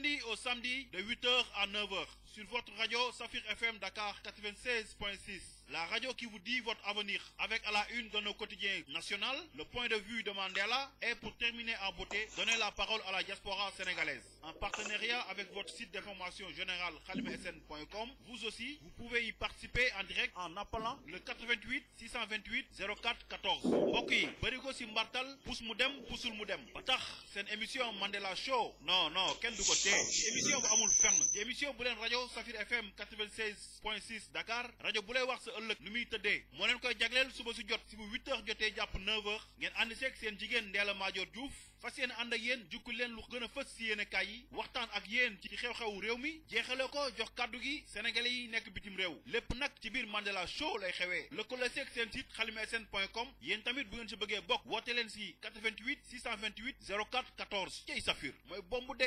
lundi au samedi de 8h à 9h sur votre radio Safir FM Dakar 96.6. La radio qui vous dit votre avenir, avec à la une de nos quotidiens nationaux, le point de vue de Mandela, et pour terminer en beauté, donner la parole à la diaspora sénégalaise. En partenariat avec votre site d'information générale khalimsn.com, vous aussi, vous pouvez y participer en direct en appelant le 88 628 04 14. Ok, Berigo Simbartal, pousse moudem, poussul moudem. Patach, c'est une émission Mandela Show. Non, quel du côté. Émission Amoul Fern. Émission Boulen Radio Safir FM 96.6 Dakar. Radio Boulé Wax ëllëg nu muy tëddee moo leen koy jagleel suba su jot si bu 8h jotee jàpp 9h ngeen ànd seeg seen jigéen Ndella Madior Diouf fas yéene ànd ak yéen jukki leen lu gën a fës si yéene kaay yi waxtaan ak yéen ci xew-xewu réew mi jeexale ko jox kàddu gi sénégalais yi nekk bitim réew lépp nag ci biir Mandela Show lay xewee lëkkale seeg seen site khalimsn.com yéen tamit bu ngeen si bëggee bokk woote leen si 88 628 04 14 cey Safir mooy bombu de.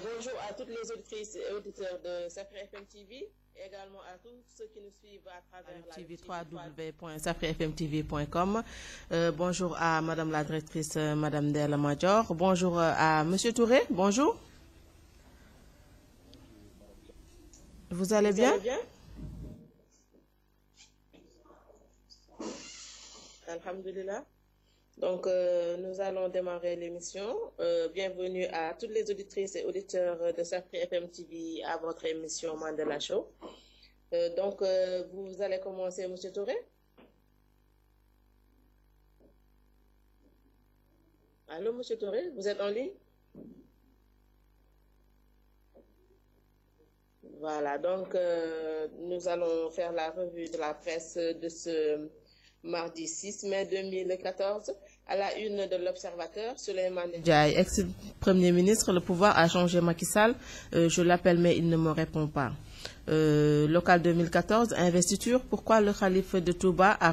Bonjour à toutes les auditrices et auditeurs de Safir FM TV, et également à tous ceux qui nous suivent à travers la TV www.safirfmtv.com. Bonjour à Madame la directrice, Madame Ndella Madior. Bonjour à Monsieur Touré. Bonjour. Vous allez bien? Alhamdulillah. Donc, nous allons démarrer l'émission. Bienvenue à toutes les auditrices et auditeurs de Safir FM TV à votre émission Mandela Show. Donc, vous allez commencer, Monsieur Touré. Allô, Monsieur Touré, vous êtes en ligne? Voilà, donc, nous allons faire la revue de la presse de ce mardi 6 mai 2014, à la une de l'Observateur, Souleymane Ndiaye, ex-premier ministre, le pouvoir a changé Macky Sall. Je l'appelle mais il ne me répond pas. Local 2014, investiture, pourquoi le khalife de Touba a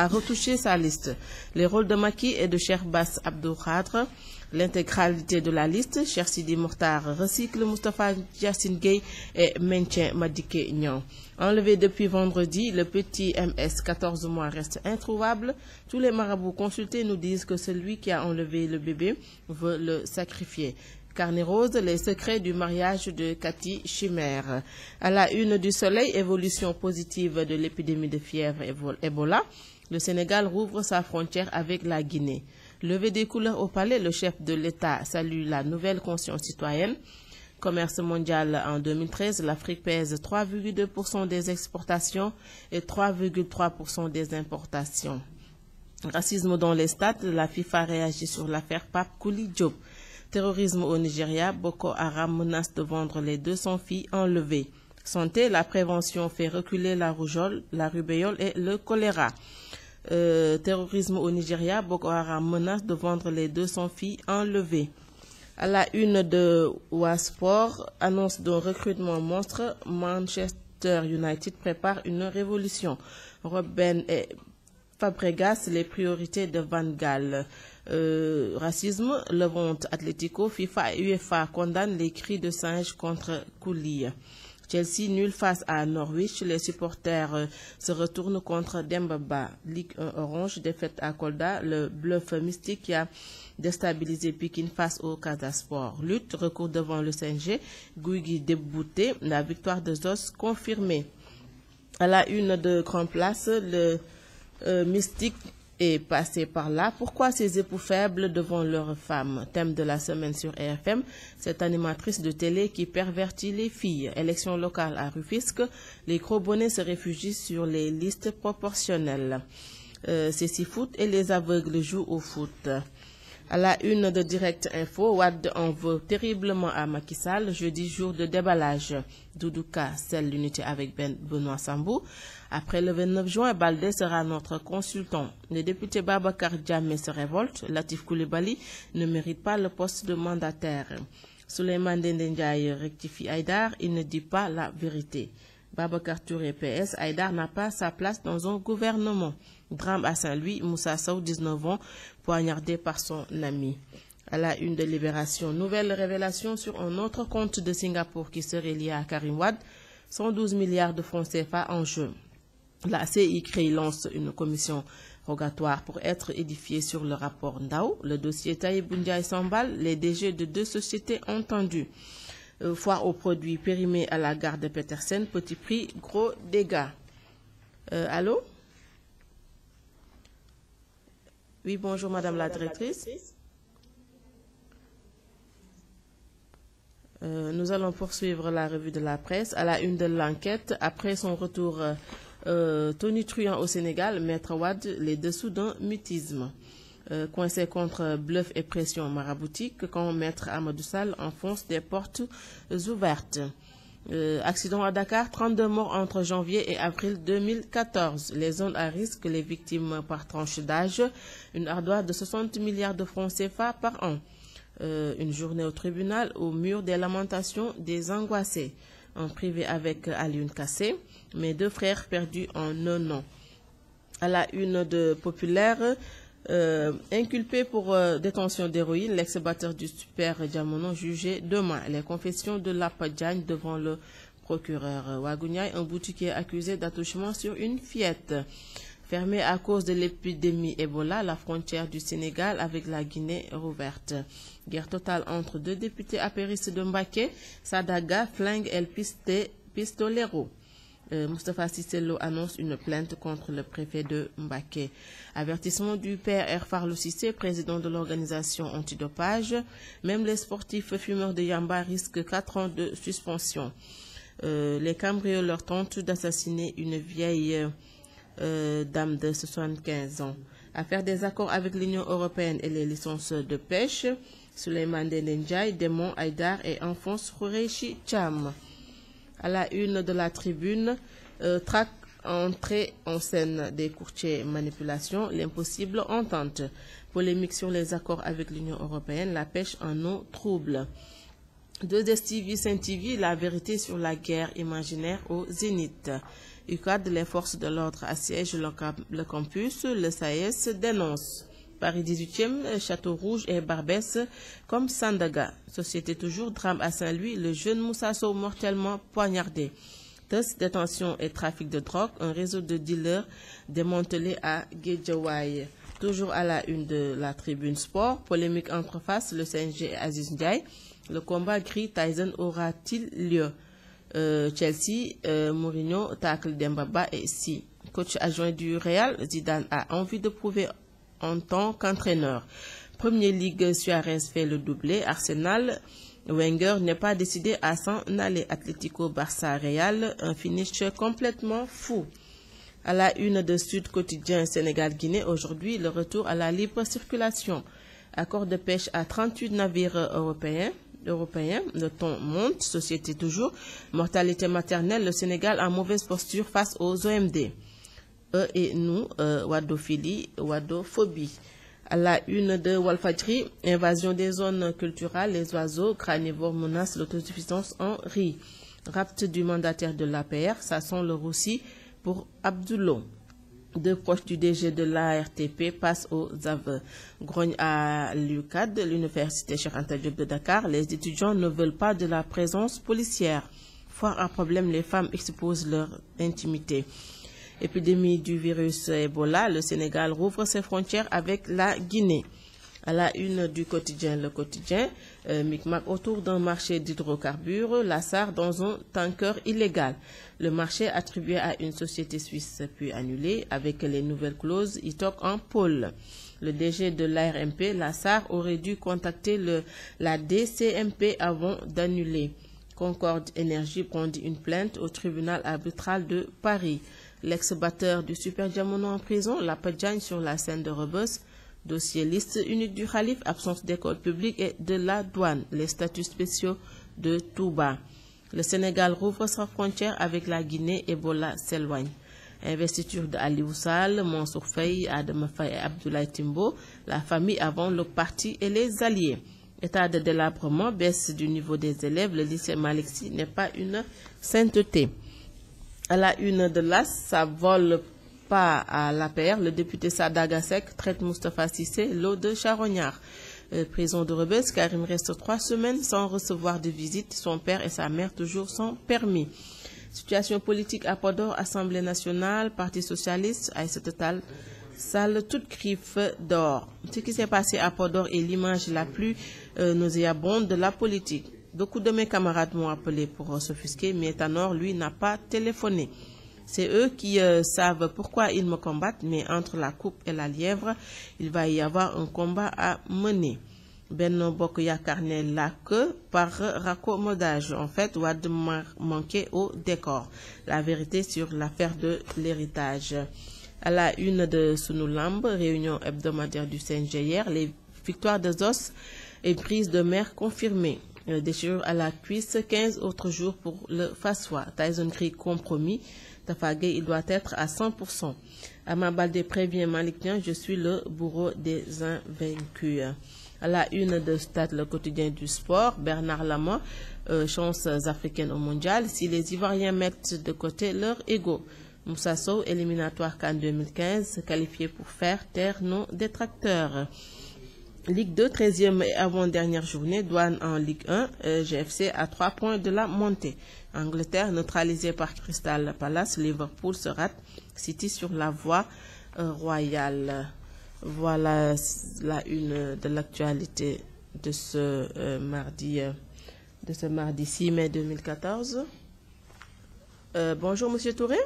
retouché sa liste. Les rôles de Macky et de Cheikh Bass Abdou Khadre. L'intégralité de la liste, Cheikh Sidi Mokhtar recycle Moustapha Yassine Gueye et maintient Madické Niang. Enlevé depuis vendredi, le petit MS 14 mois reste introuvable. Tous les marabouts consultés nous disent que celui qui a enlevé le bébé veut le sacrifier. Carnet rose, les secrets du mariage de Cathy Chimère. À la une du Soleil, évolution positive de l'épidémie de fièvre Ebola. Le Sénégal rouvre sa frontière avec la Guinée. Levé des couleurs au palais, le chef de l'État salue la nouvelle conscience citoyenne. Commerce mondial en 2013, l'Afrique pèse 3,2% des exportations et 3,3% des importations. Racisme dans les stades, la FIFA réagit sur l'affaire Pape Kouli Diop. Terrorisme au Nigeria, Boko Haram menace de vendre les 200 filles enlevées. Santé, la prévention fait reculer la rougeole, la rubéole et le choléra. Terrorisme au Nigeria, Boko Haram menace de vendre les 200 filles enlevées. À la une de Ouasport, annonce d'un recrutement monstre, Manchester United prépare une révolution. Robben et Fabregas, les priorités de Van Gaal. Racisme, Levante Atlético, FIFA et UEFA condamnent les cris de singe contre Kouli. Chelsea nul face à Norwich. Les supporters se retournent contre Dembaba. Ligue 1 orange, défaite à Kolda. Le bluff mystique qui a déstabilisé Pékin face au Casa Sport. Lutte, recours devant le CNG. Guigui débouté. La victoire de Zos confirmée. À la une de Grand Place, le mystique est passé par là. Pourquoi ces époux faibles devant leurs femmes? Thème de la semaine sur RFM. Cette animatrice de télé qui pervertit les filles. Élection locale à Rufisque. Les gros bonnets se réfugient sur les listes proportionnelles. C'est si foot et les aveugles jouent au foot. À la une de Direct Info, Wade en veut terriblement à Macky Sall. Jeudi, jour de déballage. Doudouka scelle l'unité avec Benoît Sambou. Après le 29 juin, Baldé sera notre consultant. Le député Babacar Diamé se révolte. Latif Coulibaly ne mérite pas le poste de mandataire. Souleymane Ndiaye rectifie Haïdar, il ne dit pas la vérité. Babacar Touré PS, Haïdar n'a pas sa place dans un gouvernement. Drame à Saint-Louis, Moussa Sow, 19 ans, poignardé par son ami. À la une de Libération, nouvelle révélation sur un autre compte de Singapour qui serait lié à Karim Wade. 112 milliards de francs CFA en jeu. La CICRI lance une commission rogatoire pour être édifié sur le rapport Ndao. Le dossier Tahibou Ndiaye s'emballe, les DG de 2 sociétés entendus. Foire aux produits périmés à la gare de Petersen, petit prix, gros dégâts. Allô? Oui, bonjour Madame la directrice. Nous allons poursuivre la revue de la presse. À la une de l'enquête, après son retour tonitruant au Sénégal, Maître Wade, les dessous d'un mutisme. Coincé contre bluff et pression maraboutique, quand Maître Amadou Sall enfonce des portes ouvertes. Accident à Dakar, 32 morts entre janvier et avril 2014. Les zones à risque, les victimes par tranche d'âge, une ardoise de 60 milliards de francs CFA par an. Une journée au tribunal au mur des lamentations des angoissés. En privé avec Alioune Kassé, mes 2 frères perdus en 1 an. À la une de Populaire, inculpé pour détention d'héroïne, l'ex-batteur du Super Diamono jugé demain. Les confessions de Lapa Diagne devant le procureur Wagunyai, un boutiquier accusé d'attouchement sur une fillette. Fermée à cause de l'épidémie Ebola, la frontière du Sénégal avec la Guinée rouverte. Guerre totale entre 2 députés apéristes de Mbaké, Sadaga flingue El Pistolero. Moustapha Cissé Lo annonce une plainte contre le préfet de Mbaké. Avertissement du père Erfarlou Cissé, président de l'organisation antidopage. Même les sportifs fumeurs de Yamba risquent 4 ans de suspension. Les cambrioleurs tentent d'assassiner une vieille dame de 75 ans. À faire des accords avec l'Union européenne et les licences de pêche. Souleymane Ndiaye, Démon Haïdar et enfonce Khoureyssi Cham. À la une de la tribune, traque entrée en scène des courtiers manipulation, l'impossible entente. Polémique sur les accords avec l'Union européenne, la pêche en eau trouble. 2STV, Saint-TV, la vérité sur la guerre imaginaire au Zénith. UCAD, les forces de l'ordre assiègent le campus, le SAES dénonce. Paris 18e, Château Rouge et Barbès comme Sandaga. Société toujours, drame à Saint-Louis, le jeune Moussa Sow mortellement poignardé. Tests, détention et trafic de drogue, un réseau de dealers démantelé à Guédiawaye. Toujours à la une de la tribune sport, polémique entre face, le CNG et Aziz Ndiaye. Le combat gris-Tyson aura-t-il lieu? Chelsea, Mourinho, tacle Dembaba et Si. Coach adjoint du Real, Zidane a envie de prouver en tant qu'entraîneur. Premier Ligue, Suarez fait le doublé. Arsenal, Wenger n'est pas décidé à s'en aller. Atlético, Barça, Real, un finish complètement fou. À la une de Sud Quotidien, Sénégal-Guinée, aujourd'hui, le retour à la libre circulation. Accord de pêche à 38 navires européens. Le ton monte, société toujours. Mortalité maternelle, le Sénégal en mauvaise posture face aux OMD. Eux et nous, wadophilie, wadophobie. À la une de Walfadjri, invasion des zones culturelles, les oiseaux carnivores menacent l'autosuffisance en riz. Rapt du mandataire de l'APR, ça sent le roussi pour Abdoulou. 2 proches du DG de l'ARTP passent aux aveux. Grogne à l'UCAD, l'université Cheikh Anta Diop de Dakar, les étudiants ne veulent pas de la présence policière. Foire à problème, les femmes exposent leur intimité. Épidémie du virus Ebola, le Sénégal rouvre ses frontières avec la Guinée. À la une du quotidien, le quotidien, micmac autour d'un marché d'hydrocarbures, la SAR dans un tanker illégal. Le marché attribué à une société suisse puis annulé avec les nouvelles clauses ITOC en pôle. Le DG de l'ARMP, la SAR, aurait dû contacter la DCMP avant d'annuler. Concorde Énergie brandit une plainte au tribunal arbitral de Paris. L'ex-batteur du Super Diamono en prison, Lapa Diagne sur la scène de Rebeuss. Dossier liste unique du Khalif, absence d'école publique et de la douane. Les statuts spéciaux de Touba. Le Sénégal rouvre sa frontière avec la Guinée, Ebola s'éloigne. Investiture de Aliou Sall, Mansour Faye, Adama Faye et Abdoulaye Timbo. La famille avant le parti et les alliés. État de délabrement, baisse du niveau des élèves. Le lycée Malick Sy n'est pas une sainteté. À la une de l'AS, ça vole pas à l'APR. Le député Sadaga Seck traite Moustapha Cissé Lo de charognard. Prison de Rebeuss, Karim reste 3 semaines sans recevoir de visite. Son père et sa mère toujours sans permis. Situation politique à Podor, Assemblée nationale, Parti socialiste, Aïssata Tall sale toute griffe d'or. Ce qui s'est passé à Podor est l'image la plus nauséabonde de la politique. Beaucoup de mes camarades m'ont appelé pour s'offusquer, mais Tanor, lui, n'a pas téléphoné. C'est eux qui savent pourquoi ils me combattent, mais entre la coupe et la lièvre, il va y avoir un combat à mener. Benno Bokk Yaakaar n'est là que par raccommodage. En fait, Wade manquait au décor. La vérité sur l'affaire de l'héritage. À la une de Sunu Lamb, réunion hebdomadaire du CNG hier, les victoires de Zoss et prise de mer confirmées. Déchirure à la cuisse, 15 autres jours pour le Fassois. Tyson crie compromis. Tafa Gueye, il doit être à 100%. Ama Baldé prévient Malick Niang, je suis le bourreau des invaincus. À la une de Stade, le quotidien du sport, Bernard Lama, chances africaines au mondial, si les Ivoiriens mettent de côté leur ego. Moussa Sow, éliminatoire CAN 2015, qualifié pour faire taire nos détracteurs. Ligue 2, 13e et avant-dernière journée, Douane en Ligue 1, GFC à 3 points de la montée. Angleterre, neutralisé par Crystal Palace, Liverpool se rate, City sur la voie royale. Voilà la une de l'actualité de ce mardi 6 mai 2014. Bonjour Monsieur Touré.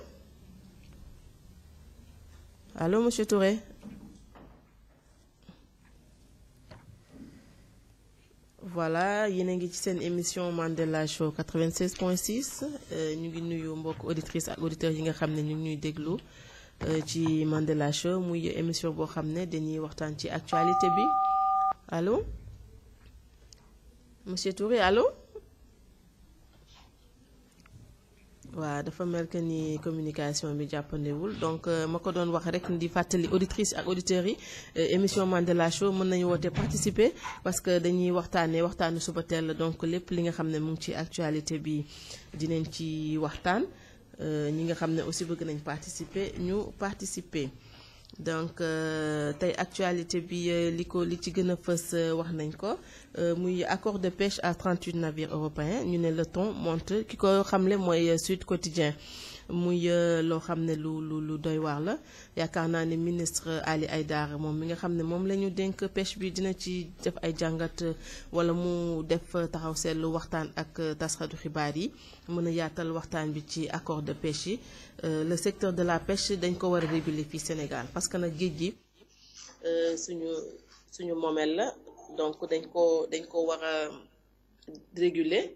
Allô Monsieur Touré. Voilà yéen a ngi ci seen émission Mandela Show 96.6 ñu ngi nuyu mbokk auditrices ak auditeurs yi nga xam ne ñu ngi ñuy déglu ci Mandela Show muy émission boo xam ne dañuy waxtaan ci actualité bi allô Monsieur Touré allô waaw dafa mel que ni communication bi jàppandewul donc ma ko doon wax rek di fàttali auditrices ak auditeurs yi émission Mandela Show mën nañu woote participer parce que dañuy waxtaanu suba teel donc lépp li nga xam ne mu ngi ci actualité bi dinañ ci waxtaan ñi nga xam ne aussi bëgg nañ participer ñu participer donc tey actualité bi li ci gën a fës wax nañ ko muy accord de pêche à 38 navires européens ñu ne le ton monte ki ko xamle mooy Sud Quotidien muy loo xam ne lu doy waar la yaakaar naa ne ministre Ali Haïdar moom mi nga xam ne moom la ñu dénk pêche bi dina ci def ay jàngat wala mu def taxaw seetlu waxtaan ak taskatu xibaar yi mën a yaatal waxtaan bi ci accord de pêche yi le secteur de la pêche dañ ko war a réguler fii Sénégal parce que nag géej gi suñu moomeel la donc dañ ko war a réguler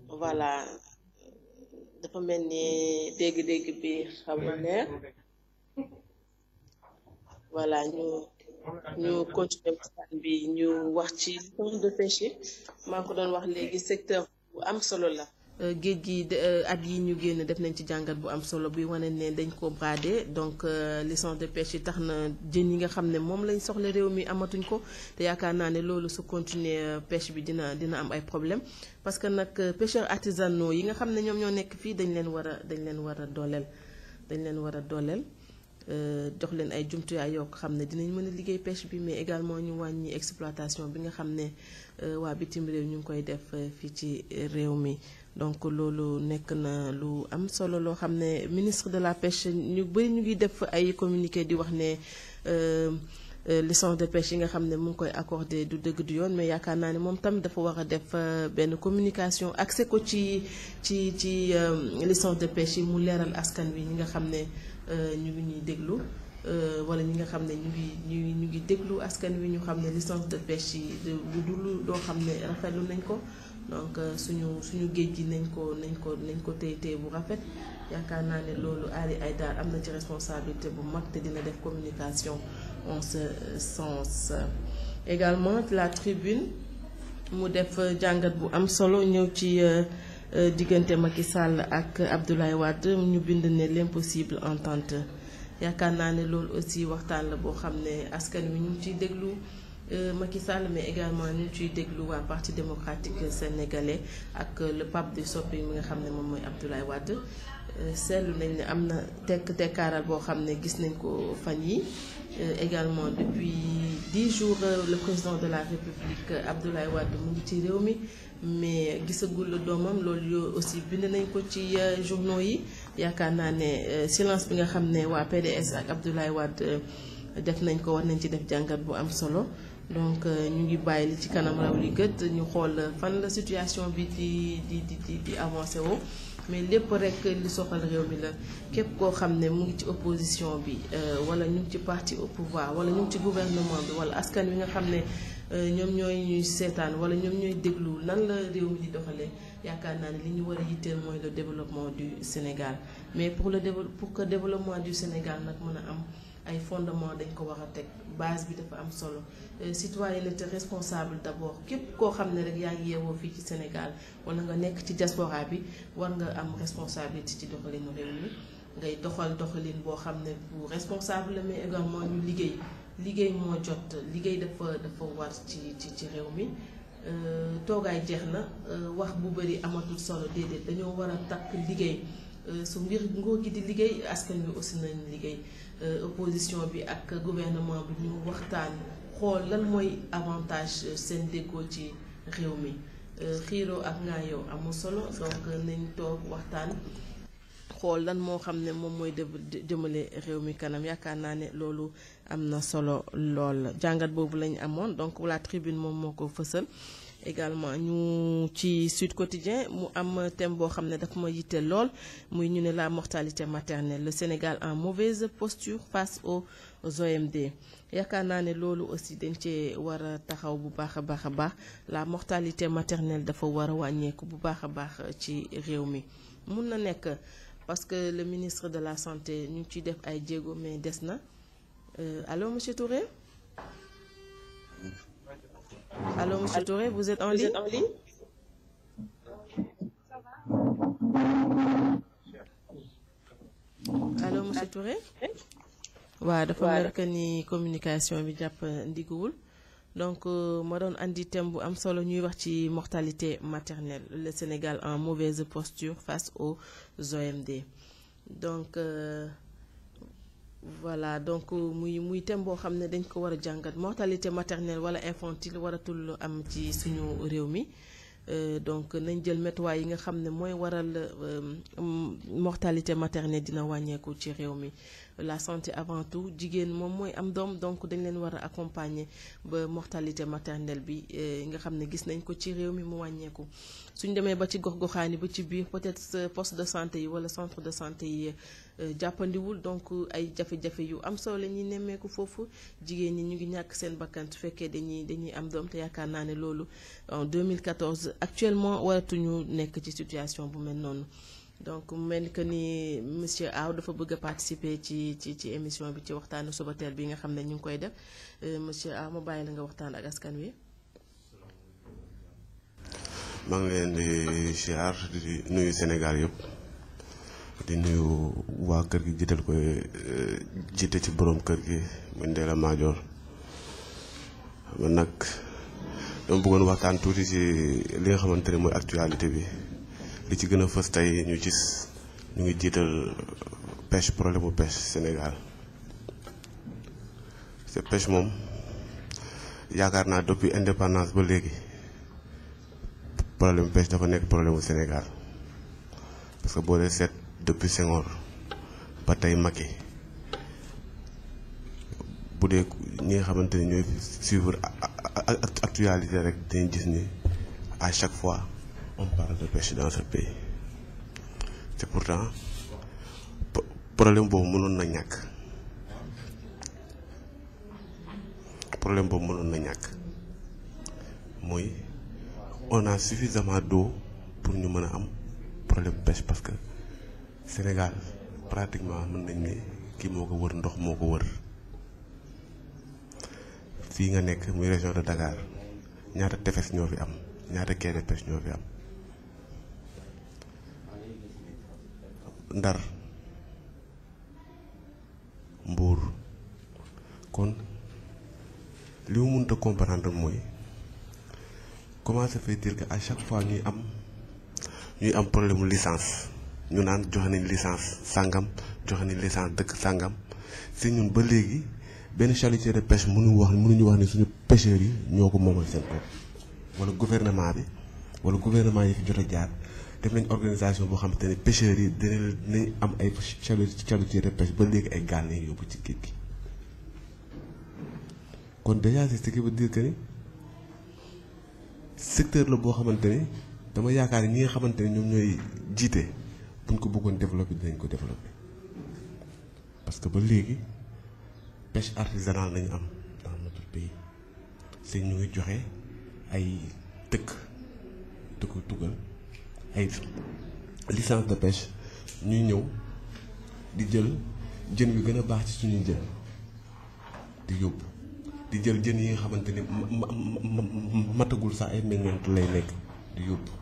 voilà dafa mel ni dégg-dégg bi xaw na leer voilà ñu continuer waxtaan bi ñu wax ci licence de pêche yi maa ngi ko doon wax léegi secteur bu am solo la géej gi at yi ñu génn def nañ ci jàngat bu am solo bi wane ne dañ ko bradé donc licence de pêche yi tax na jën yi nga xam ne moom lañ soxla réew mi amatuñ ko te yaakaar naa ne loolu su continuer pêche bi dina am ay problème parce que nag pêcheurs artisanaux yi nga xam ne ñoom ñoo nekk fii dañ leen war a dooleel jox leen ay jumtuwaay yoo xam ne dinañ mën a liggéey pêche bi mais également ñu wàññi exploitation bi nga xam ne waa bitim réew ñu ngi koy def fii ci réew mi donc loolu nekk na lu am solo loo xam ne ministre de la pêche ñu bëri ñu ngi def ay communiqué di wax ne licence de pêche yi nga xam ne mu ngi koy accordé du dëgg du yoon mais yaakaar naa ne moom tamit dafa war a def benn communication accès ko ci licence de pêche yi mu leeral askan wi ñi nga xam ne ñu ngi ñuy déglu wala ñi nga xam ne ñu ngi déglu askan wi ñu xam ne licence de pêche yi du loo xam ne rafetlu nañ ko donc suñu géej gi nañ ko téye bu rafet yaakaar naa ne loolu Ali Haïdar am na ci responsabilité bu mag te dina def communication en ce sens. Également la tribune mu def jàngat bu am solo ñëw ci diggante Macky Sall ak Abdoulaye Wade ñu bind ne l'impossible entente yaakaar naa ne loolu aussi waxtaan la boo xam ne askan wi ñu ngi ciy déglu Macky Sall mais également ñu ngi ciy déglu waa parti démocratique sénégalais ak le pape du soppi mi nga xam ne moom mooy Abdoulaye Wade seetlu nañ ne am na tekkaaral boo xam ne gis nañ ko fan yi également depuis 10 jours le président de la République Abdoulaye Wade mu ngi ci réew mi mais gisagul doomam loolu yoo aussi bind nañ ko ci journaux yi yaakaar naa ne silence bi nga xam ne waa PDS ak Abdoulaye Wade def nañ ko war nañ ci def jàngat bu am solo donc ñu ngi bàyyi li ci kanam raw li gët ñu xool fan la situation bi di avancé woo mais lépp rek li soxal réew mi la képp koo xam ne mu ngi ci opposition bi wala ñu ngi ci parti au pouvoir wala ñu ngi ci gouvernement bi wala askan wi nga xam ne ñoom ñooy ñuy seetaan wala ñoom ñooy déglu nan la réew mi di doxalee yaakaar naa ne li ñu war a yitteel mooy le développement du Sénégal mais pour que développement du Sénégal nag mën a am ay fondement dañ ko war a teg base bi dafa am solo citoyenneté responsable d'abord képp koo xam ne rek yaa ngi yeewoo fii ci Sénégal wala nga nekk ci diaspora bi war nga am responsabilité ci doxalinu réew mi ngay doxalin boo xam ne bu responsable la mais également ñu liggéey moo jot liggéey dafa war ci réew mi toogaay jeex na wax bu bari amatul solo déedéet dañoo war a takk liggéey su nguur gi di liggéey askan wi aussi nañ liggéey opposition bi ak gouvernement bi ñu waxtaan xool lan mooy avantage seen déggoo ci réew mi xiiroo ak ngaayoo amul solo donc nañ toog waxtaan xool lan moo xam ne moom mooy jëmale réew mi kanam yaakaar naa ne loolu am na solo lool jàngat boobu lañ amoon donc la tribune moom moo ko fësal également ñu ci Sud Quotidien mu am thème boo xam ne dafa ma yitteel lool muy ñu ne la mortalité maternelle le Sénégal en mauvaise posture face aux OMD yaakaar naa ne loolu aussi dañ cee war a taxaw bu baax a baax la mortalité maternelle dafa war a wàññeeku bu baax a baax ci réew mi mun na nekk parce que le ministre de la santé ñu ngi ciy def ay jéego mais des na allô monsieur Touré. Allô, monsieur Touré, vous êtes en ligne? Allô, monsieur Touré? waaw dafa mel que ni communication bi jàpp ndiguwul donc ma doon andi thème bu am solo ñuy wax ci mortalité maternelle le Sénégal en mauvaise posture face aux OMD donc voilà donc muy thème boo xam ne dañ ko war a jàngat mortalité maternelle wala infantile waratul am ci suñu réew mi donc nañ jël métuwaay yi nga xam ne mooy waral mortalité maternelle dina wàññeeku ci réew mi la santé avant tout jigéen moom mooy am doom donc dañ leen war a accompagner ba mortalité maternelle bi nga xam ne gis nañ ko ci réew mi mu wàññeeku suñ demee ba ci gox-goxaan yi ba ci biir peut-être poste de santé yi wala centre de santé yi jàppandiwul donc ay jafe-jafe yu am solo la ñuy nemmeeku foofu jigéen ñi ñu ngi ñàkk seen bakkan su fekkee dañuy am doom te yaakaar naa ne loolu en 2014 actuellement waratuñu nekk ci situation bu mel noonu donc mel ni que ni monsieur Aw dafa bëgg a participer ci émission bi ci waxtaanu subateel bi nga xam ne ñu ngi koy def monsieur Aw ma bàyyi la nga waxtaan ak askan wi. maa ngi leen di siyaar di nuyu Sénégal yëpp di nuyu waa kër gi jiital ko jiite ci borom kër gi muy Ndella Madior man nag dama bëggoon waxtaan tuuti ci li nga xamante ne mooy actualité bi li ci gën a fës tey ñu gis ñu ngi jiital pêche problème mu pêche Sénégal te pêche moom yaakaar naa depuis indépendance ba léegi problème pêche dafa nekk problème mu Sénégal parce que boo dee seet depuis Senghor ba tey Macky bu dee ñi nga xamante ni ñooy suivre actualité rek dañuy gis ni à chaque fois on parle de pêche dans ce pays te pourtant problème boobu mënoon na ñàkk mooy on a suffisamment d'eau pour ñu mën a am problème pêche parce que Sénégal pratiquement mën nañ ne kii moo ko wër ndox moo ko wër fii nga nekk muy région de Dakar ñaata tefes ñoo fi am ñaata quai de pêche ñoo fi am Ndar Mbuur kon li mu mënta comprendre mooy comment ça fait-il que à chaque fois ñuy am problème mu licence ñu naan joxe nañ licence sàngam joxe nañ licence dëkk sàngam si ñun ba léegi benn chalutier de pêche mënuñu wax ni suñu pêcheurs yi ñoo ko moomal seen bopp wala gouvernement bi wala gouvernement yi fi jot a jaar def nañ organisation boo xamante ne pêcheurs yi dinañ am ay chalutiers de pêche ba léegi ay gaal lañ yóbbu ci géej gi kon déjà c'est ce qui veut dire que ni secteur la boo xamante ni dama yaakaar ni ñi nga xamante ne ñoom ñooy jiite buñ ko bëggoon développer dinañ ko développer parce que ba léegi pêche artisanale lañu am dans notre pays c'est ñu ngi joxe ay tugal ay licence de pêche ñuy ñëw di jël jën yu gën a baax ci suñuy jën di yóbbu di jël jën yi nga xamante ni matagul sax ay meññeent lay nekk di yóbbu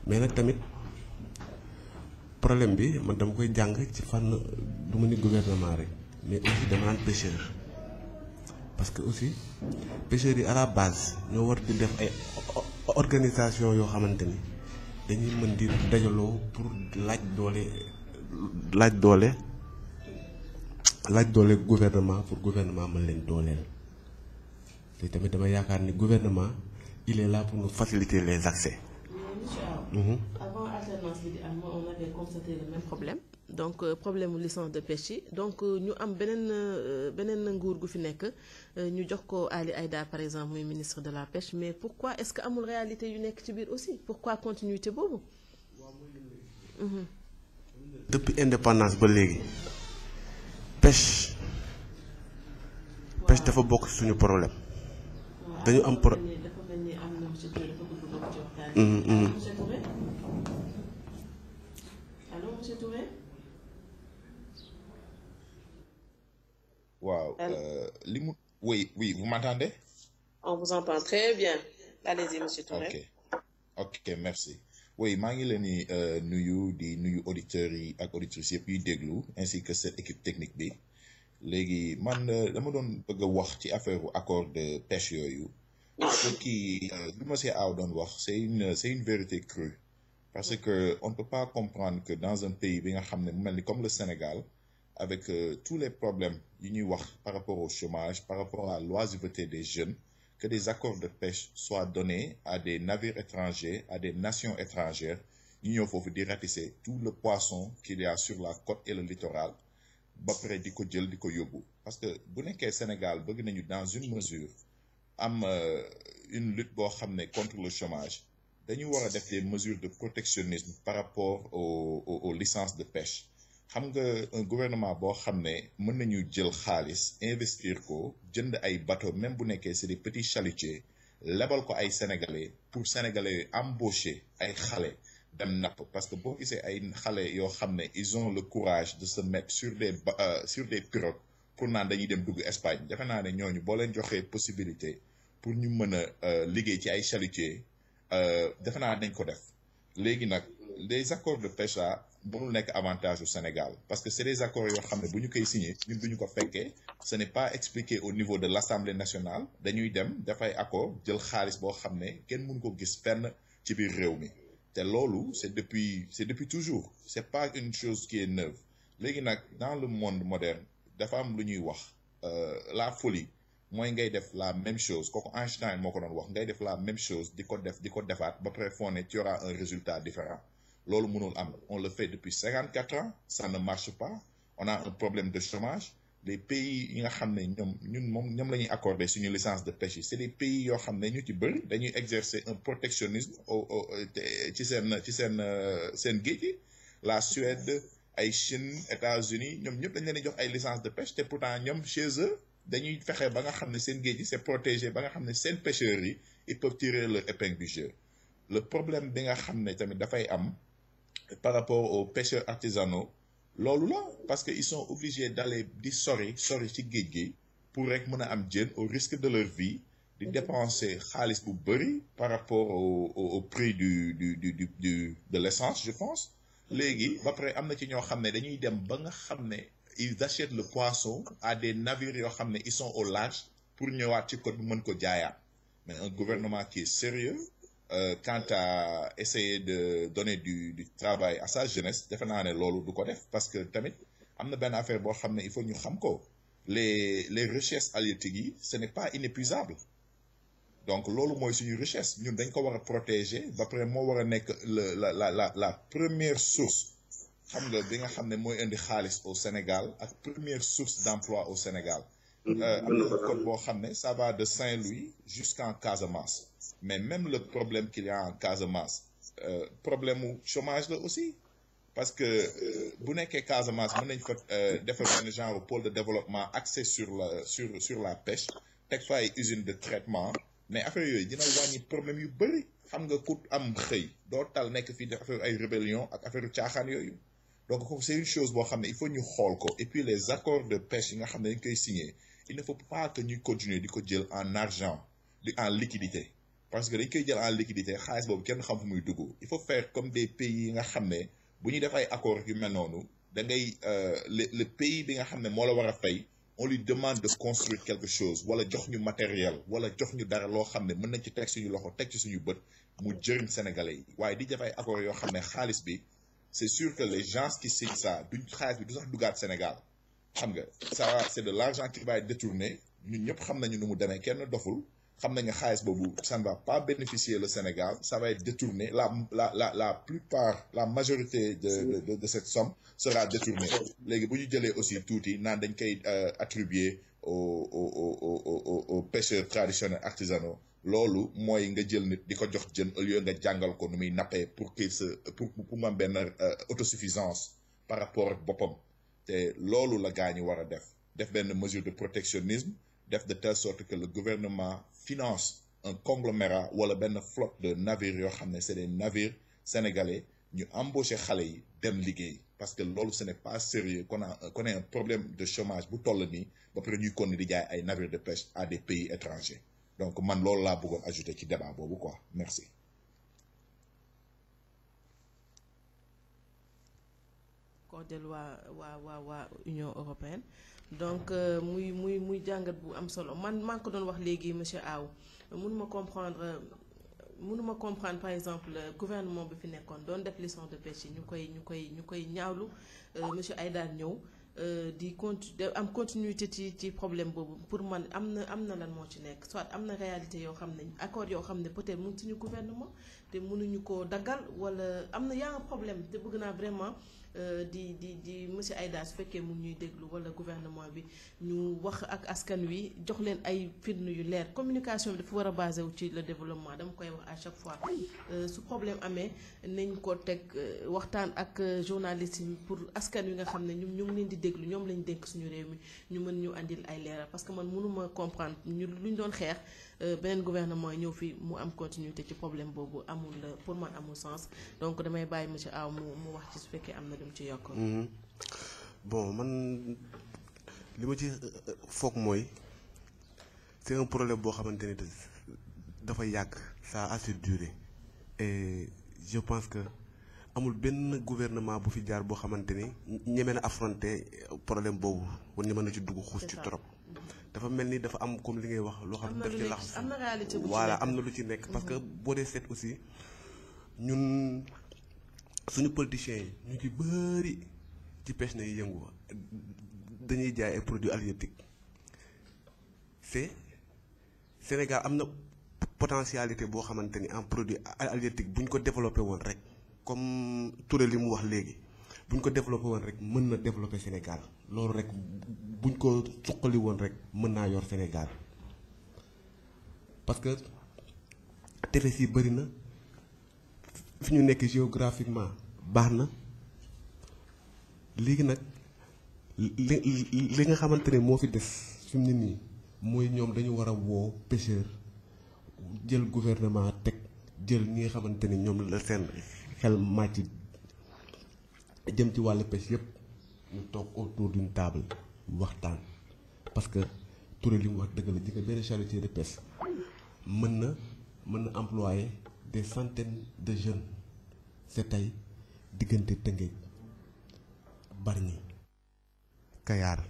mais nag tamit problème bi man dama koy jàng ci fànn du ma ni gouvernement rek mais aussi dama naan pêcheur parce que aussi pêcheurs yi à la base ñoo war di def ay organisation yoo xamante ni dañuy mën di dajaloo pour laaj doole gouvernement pour gouvernement mën leen dooleel te tamit dama yaakaar ni gouvernement il est là pour nous faciliter les accès. Avant alternance bi di am on avait constaté le même problème donc problème licence de pêche yi donc ñu am beneen nguur gu fi nekk ñu jox ko Ali Aïdar par exemple muy ministre de la pêche mais pourquoi est-ce que amul réalité yu nekk ci biir aussi pourquoi continuité boobu. depuis indépendance ba léegi pêche dafa bokk ci suñu problème. dañu am waaw oui vous m'entendez? On vous entend très bien. Allez-y monsieur Touré. ok merci oui maa ngi leen di nuyu auditeurs yi ak auditrices yëpp yuy déglu ainsi que cette équipe technique bi léegi man dama doon bëgg a wax ci affaire accord de pêche yooyu ce qui li monsieur Aw doon wax c'est une vérité crue parce que on ne peut pas comprendre que dans un pays bi nga xam ne mu mel ni comme le Sénégal avec tous les problèmes yi ñuy wax par rapport au chômage par rapport à l'oisiveté des jeunes que des accords de pêche soient donnés à des navires étrangers à des nations étrangères ñu ñëw foofu di ratisser tout le poisson qu'il y a sur la côte et le littoral ba pare di ko jël di ko yóbbu parce que bu nekkee Sénégal bëgg nañu dans une mesure am une lutte boo xam ne contre le chômage dañu war a def des mesures de protectionnisme par rapport aux licences de pêche xam nga un gouvernement boo xam ne mën nañu jël xaalis investir ko jënd ay bateaux même bu nekkee c'est des petits chalutiers lebal ko ay sénégalais pour sénégalais embaucher ay xale dem napp parce que boo gisee ay xale yoo xam ne ils ont le courage de se mettre sur des pirogues pour naan dañuy dem dugg Espagne defe naa ne ñooñu boo leen joxee possibilité pour ñu mën a liggéey ci ay chalutiers defe naa dañ ko def léegi nag les accords de pêche là mënul nekk avantage au Sénégal parce que c'est des accords yoo xam ne bu ñu koy signé ñun duñu ko fekkee ce n'est pas expliqué au niveau de l'Assemblée nationale dañuy dem dafay accord jël xaalis boo xam ne kenn mënu ko gis fenn ci biir réew mi te loolu c'est depuis toujours c'est pas une chose qui est neuve léegi nag dans le monde moderne dafa am lu ñuy wax la folie mooy ngay def la même chose kooku Einstein moo ko doon wax ngay def la même chose di ko defaat ba pare foo ne tu auras un résultat différent loolu mënul am on le fait depuis 54 ans ça ne marche pas on a un problème de chômage les pays yi nga xam ne ñoom la ñuy accorder suñu licence de pêche yi c'est des pays yoo xam ne ñu ci bëri dañuy exercer un protectionnisme ci seen géej gi la Suède ay Chine États-Unis ñoom ñëpp dañ leen di jox ay licence de pêche te pourtant ñoom chez eux dañuy fexe ba nga xam ne seen géej gi c'est protégé ba nga xam ne seen pêcheurs yi ils peuvent tirer leur épingle du jeu le problème bi nga xam ne tamit dafay am par rapport aux pêcheurs artisanaux loolu la parce que ils sont obligés d'aller di sori ci géej gi pour rek mën a am jën au risque de leur vie di dépenser xaalis bu bëri par rapport au prix de l'essence je pense léegi ba pare am na ci ñoo xam ne dañuy dem ba nga xam ne ils achètent le poisson à des navires yoo xam ne ils sont au large pour ñëwaat ci côte bi mën ko jaayaat mais un gouvernement qui est sérieux quant à essayer de donner du travail à sa jeunesse defe naa ne loolu du ko def parce que tamit am na benn affaire boo xam ne il faut ñu xam ko les richesses halieutiques yi ce n'est pas inépuisable donc loolu mooy suñu richesse ñun dañ ko war a protéger ba pare moo war a nekk la première source xam nga bi nga xam ne mooy indi xaalis au Sénégal ak première source d'emploi au Sénégal. am na code boo xam ne ça va de Saint-Louis jusqu'en Casamance mais même le problème qu'il y a en Casamance problème mu chômage la aussi parce que bu nekkee Casamance mën nañ fa defar benn genre pôle de développement axé sur la pêche teg fa ay usine de traitement mais affaire yooyu dina wàññi problème yu bëri xam nga ku am xëy doo tal nekk fii def affaire ay rébellion ak affaire caaxaan yooyu donc c'est une chose boo xam ne il faut ñu xool ko et puis les accords de pêche yi nga xam ne dañ koy signer il ne faut pas que ñuy continuer di ko jël en argent en liquidité parce que dañ koy jël en liquidité xaalis boobu kenn xam fu muy dugg il faut faire comme des pays yi nga xam ne bu ñuy def ay accords yu mel noonu da ngay le pays bi nga xam ne moo la war a fay on lui demande de construire quelque chose wala jox ñu matériel wala jox ñu dara loo xam ne mën nañ ci teg suñu loxo teg ci suñu bët mu jëriñ sénégalais yi waaye di def ay accords yoo xam ne xaalis bi c'est sûr que les gens qui signent ça duñ xaalis bi du sax dugaat Sénégal xam nga ça c'est de l'argent qui va être détourné ñun ñëpp xam nañu nu mu demee kenn doful xam nañ ne xaalis boobu ça ne va pas bénéficier le Sénégal ça va être détourné la plupart la majorité de cette somme sera détournée léegi bu ñu jëlee aussi tuuti naan dañ koy attribuer aux pêcheurs traditionnels artisanaux loolu mooy nga jël nit di ko jox jën au lieu nga jàngal ko nu muy nappee pour qu'il se pour mu am benn autosuffisance par rapport ak boppam te loolu la gaa ñi war a def benn mesure de protectionnisme def de telle sorte que le gouvernement finance un conglomérat wala benn flotte de navires yoo xam ne c'est des navires sénégalais ñu embaucher xale yi dem liggéey parce que loolu ce n'est pas sérieux qu'on ait un problème de chômage bu toll nii ba pare ñuy continuer di jaay ay navires de pêche à des pays étrangers donc man loolu laa bëggoon ajouter ci débat boobu quoi merci. Codel waa Union européenne donc muy jàngat bu am solo man maa ngi ko doon wax léegi monsieur Aw mënuma comprendre par exemple gouvernement bi fi nekkoon doon def licence de pêche yi ñu koy ñaawlu monsieur Aïdar ñëw di am continuité ci problème boobu pour man am na lan moo ci nekk soit am na réalité yoo xam ne accord yoo xam ne peut-être mu ngi suñu gouvernement te mënuñu koo daggal wala am na yaa problème te bëgg naa vraiment di monsieur Aïdar su fekkee mu ñuy déglu wala gouvernement bi ñu wax ak askan wi jox leen ay firnde yu leer communication bi dafa war a basé wu ci le développement dama koy wax à chaque fois su problème amee nañ ko teg waxtaan ak journaliste yi pour askan wi nga xam ne ñu ngi leen di déglu ñoom lañ dénk suñu réew mi ñu mën ñu andil ay leeral parce que man mënuma comprendre ñu luñ doon xeex beneen gouvernement ñëw fi mu am continuité ci problème boobu amul pour man amul sens donc damay bàyyi monsieur Aw mu wax ci su fekkee am na lu mu ci yokk. bon man li ma ci foog mooy c'est un problème boo xamante ne dafa yàgg ça a assez duré et je pense que amul benn gouvernement bu fi jaar boo xamante ni ñeme na affronter problème boobu wala ñeme na ci dugg xuus ci trop. dafa mel ni dafa am comme li ngay wax loo xam ne daf ci lax am na réalité bu ci voilà am na lu ci nekk parce que boo dee seet aussi ñun suñu politiciens yi ñu ci bëri ci pêche na yi yëngu dañuy jaay ay produits halieutiques c'est Sénégal am na potentialité boo xamante ni en produit halieutique bu ñu ko développé woon rek comme Touré li mu wax léegi bu ñu ko développé woon rek mën na développé Sénégal loolu rek buñ ko suqali woon rek mën naa yor Sénégal parce que tefes yi bëri na fi ñu nekk géographiquement baax na léegi nag li nga xamante ne moo fi des fi mu ne nii mooy ñoom dañu war a woo pêcheur jël gouvernement teg jël ñi nga xamante ni ñoom la seen xel màcc jëm ci wàllu pêche yépp ñu toog autour d'une table waxtaan parce que Touré li mu wax dëgg la ji nga benn charretier de pêche mën na employer des centaines de jeunes c'est tey diggante Tëngéej Bargny Kayar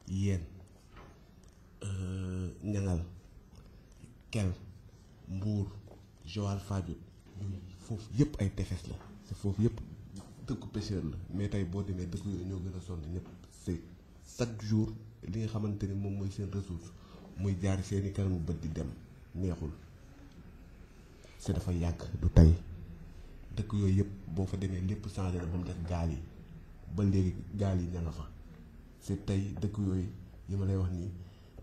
Yène Ñangal Kel Mbour Joal Fadiouth foofu yëpp ay tefes la te foofu yëpp dëkku pêcheur la mais tey boo demee dëkk yooyu ñoo gën a sonn ñëpp c'est chaque jour li nga xamante ni moom mooy seen ressource muy jaar seeni kanamu bët di dem neexul c'est dafa yàgg du tey dëkk yooyu yëpp boo fa demee lépp changé na ba mu def gaal yi ba léegi gaal yi ña nga fa c'est tey dëkk yooyu yi ma lay wax nii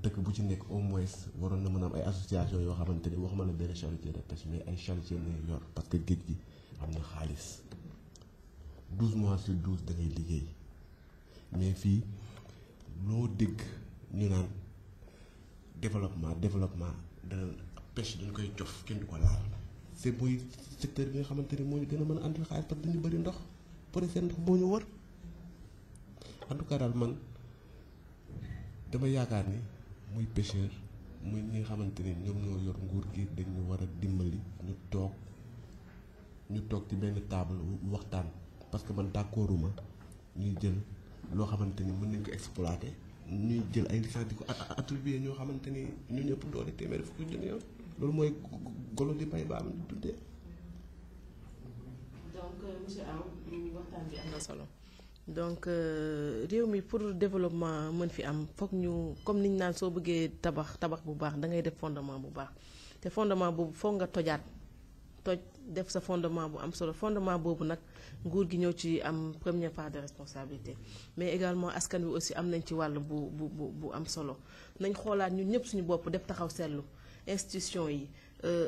dëkk bu ci nekk au moins waroon na mën a am ay association yoo xamante ni waxuma la benn charité de pêche mais ay charité lay yor parce que géej gi am na xaalis 12 mois sur 12 da ngay liggéey mais fii loo dégg ñu naan développement dana pêche dañ koy cof kenn du ko laal c'est mooy secteur bi nga xamante ni moo ñu gën a mën a andil xaalis parce que dañu bëri ndox pour seen ndox moo ñu wër en tout cas daal man dama yaakaar ni muy pêcheur muy ñi nga xamante ni ñoom ñoo yor nguur gi dañu war a dimbali ñu toog ci benn table waxtaan parce que man d'accorduma ñuy jël loo xamante ni mën nañ ko exploiter ñuy jël ay licence di ko attribuer ñoo xamante ni ñu ñëpp doole téeméer fukki junni yoon loolu mooy golo di bay ba am ñu tuddee. donc monsieur Aw waxtaan bi am na solo donc réew mi pour développement mën fi am foog ñu comme niñ naan soo bëggee tabax bu baax da ngay def fondement bu baax te fondement boobu foog nga toj def sa fondement bu am solo fondement boobu nag nguur gi ñëw ci am première part de responsabilité mais également askan wi aussi am nañ ci wàll bu am solo nañ xoolaat ñun ñëpp suñu bopp def taxaw seetlu institution yi